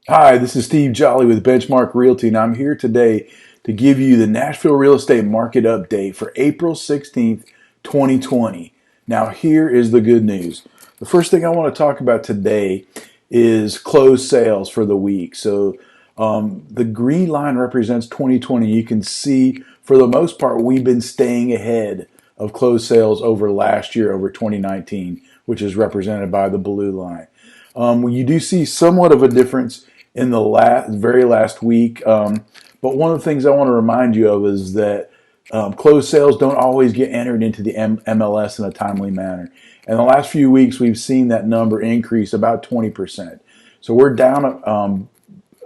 Hi, this is Steve Jolly with Benchmark Realty, and I'm here today to give you the Nashville real estate market update for April 16th, 2020. Now, here is the good news. The first thing I want to talk about today is closed sales for the week. The green line represents 2020. You can see, for the most part, we've been staying ahead of closed sales over last year, over 2019, which is represented by the blue line. You do see somewhat of a difference in the very last week. But one of the things I want to remind you of is that closed sales don't always get entered into the MLS in a timely manner. In the last few weeks, we've seen that number increase about 20%. So we're down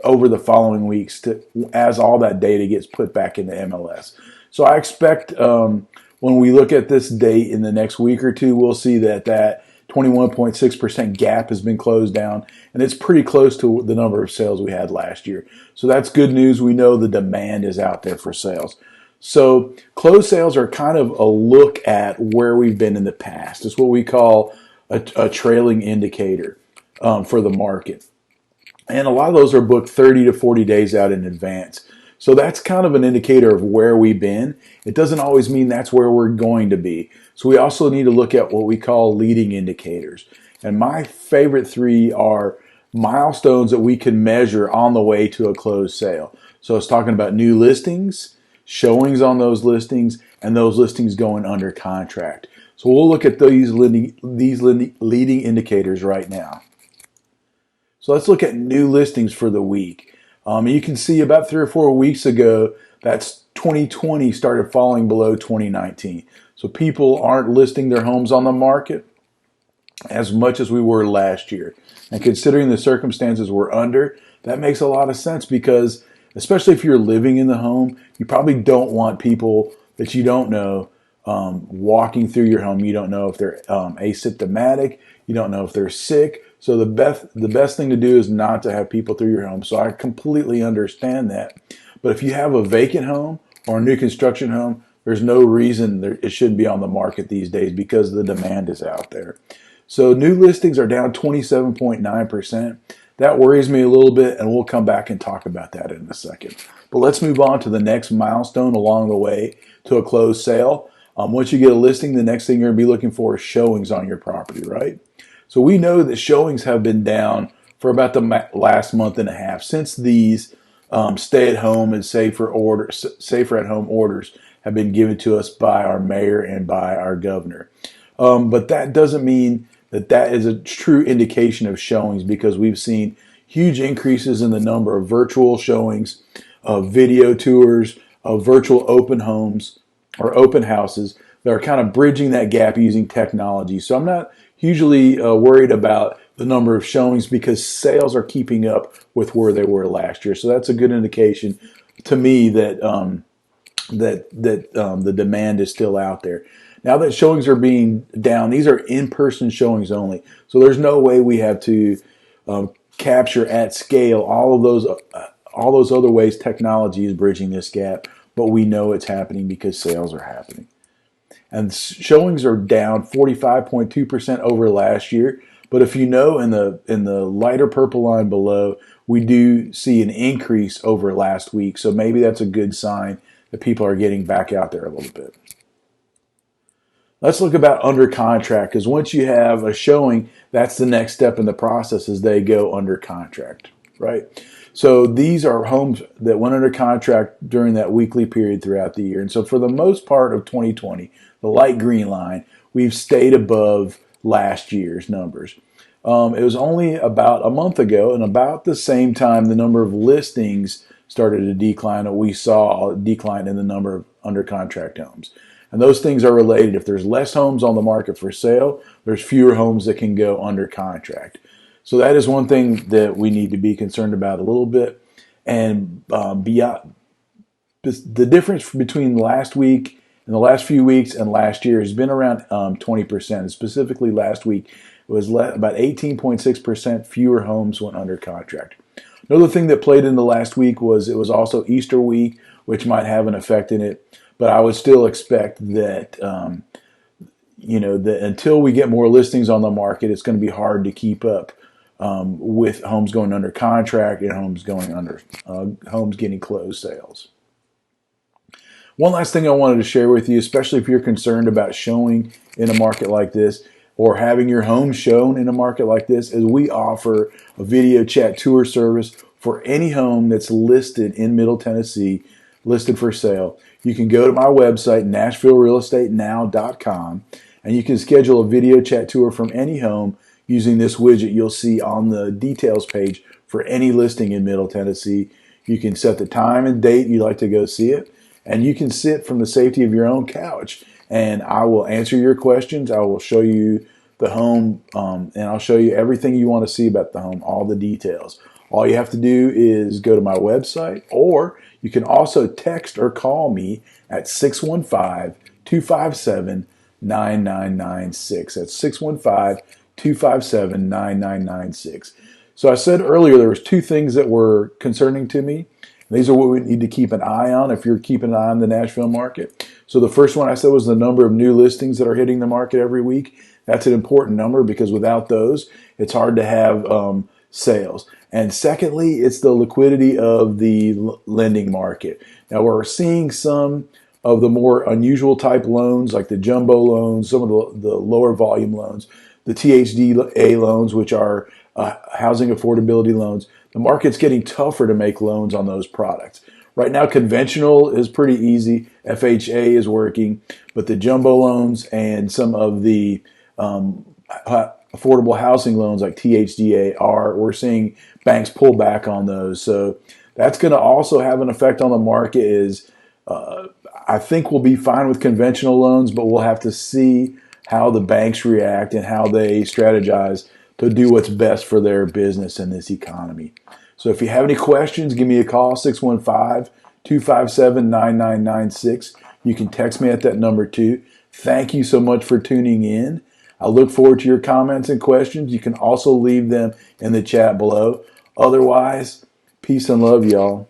over the following weeks as all that data gets put back into MLS. So I expect when we look at this date in the next week or two, we'll see that 21.6% gap has been closed down, and it's pretty close to the number of sales we had last year. So that's good news. We know the demand is out there for sales. So closed sales are kind of a look at where we've been in the past. It's what we call a trailing indicator for the market. And a lot of those are booked 30 to 40 days out in advance. So that's kind of an indicator of where we've been. It doesn't always mean that's where we're going to be. So we also need to look at what we call leading indicators. And my favorite three are milestones that we can measure on the way to a closed sale. So it's talking about new listings, showings on those listings, and those listings going under contract. So we'll look at these leading indicators right now. So let's look at new listings for the week. You can see about 3 or 4 weeks ago, that's 2020 started falling below 2019. So people aren't listing their homes on the market as much as we were last year. And considering the circumstances we're under, that makes a lot of sense because especially if you're living in the home, you probably don't want people that you don't know walking through your home. You don't know if they're asymptomatic. You don't know if they're sick. So the best thing to do is not to have people through your home. So I completely understand that. But if you have a vacant home or a new construction home, there's no reason it shouldn't be on the market these days because the demand is out there. So new listings are down 27.9%. That worries me a little bit, and we'll come back and talk about that in a second. But let's move on to the next milestone along the way to a closed sale. Once you get a listing, the next thing you're going to be looking for is showings on your property, right? So we know that showings have been down for about the last month and a half since these stay-at-home and safer at-home orders have been given to us by our mayor and by our governor. But that doesn't mean that is a true indication of showings because we've seen huge increases in the number of virtual showings, of video tours, of virtual open homes or open houses that are kind of bridging that gap using technology. So I'm not hugely worried about the number of showings because sales are keeping up with where they were last year. So that's a good indication to me that the demand is still out there. Now that showings are being down, these are in-person showings only. So there's no way we have to capture at scale all those other ways technology is bridging this gap. But we know it's happening because sales are happening. And showings are down 45.2% over last year. But if you know in the lighter purple line below, we do see an increase over last week. So maybe that's a good sign that people are getting back out there a little bit. Let's look about under contract because once you have a showing, that's the next step in the process as they go under contract, right? So these are homes that went under contract during that weekly period throughout the year. And so for the most part of 2020, the light green line, we've stayed above last year's numbers. It was only about a month ago, and about the same time, the number of listings started to decline, and we saw a decline in the number of under contract homes. And those things are related. If there's less homes on the market for sale, there's fewer homes that can go under contract. So that is one thing that we need to be concerned about a little bit. And beyond the difference between last week and the last few weeks and last year has been around 20%. Specifically last week, it was about 18.6% fewer homes went under contract. Another thing that played in the last week was it was also Easter week, which might have an effect in it. But I would still expect that, that until we get more listings on the market, it's going to be hard to keep up with homes going under contract and homes getting closed sales. One last thing I wanted to share with you, especially if you're concerned about showing in a market like this or having your home shown in a market like this, is we offer a video chat tour service for any home that's listed in Middle Tennessee, listed for sale. You can go to my website, NashvilleRealEstateNow.com, and you can schedule a video chat tour from any home using this widget you'll see on the details page for any listing in Middle Tennessee. You can set the time and date you'd like to go see it, and you can sit from the safety of your own couch, and I will answer your questions. I will show you the home, and I'll show you everything you want to see about the home, all the details. All you have to do is go to my website, or you can also text or call me at 615-257-9996. That's 615-257-9996. So I said earlier there was two things that were concerning to me. These are what we need to keep an eye on if you're keeping an eye on the Nashville market. So the first one I said was the number of new listings that are hitting the market every week. That's an important number because without those, it's hard to have sales. And secondly, it's the liquidity of the lending market. Now we're seeing some of the more unusual type loans, like the jumbo loans, some of the lower volume loans, the THDA loans, which are housing affordability loans. The market's getting tougher to make loans on those products. Right now, conventional is pretty easy. FHA is working, but the jumbo loans and some of the affordable housing loans like THDA we're seeing banks pull back on those. So that's going to also have an effect on the market. I think we'll be fine with conventional loans, but we'll have to see how the banks react and how they strategize to do what's best for their business in this economy. So if you have any questions, give me a call, 615-257-9996. You can text me at that number too. Thank you so much for tuning in. I look forward to your comments and questions. You can also leave them in the chat below. Otherwise, peace and love, y'all.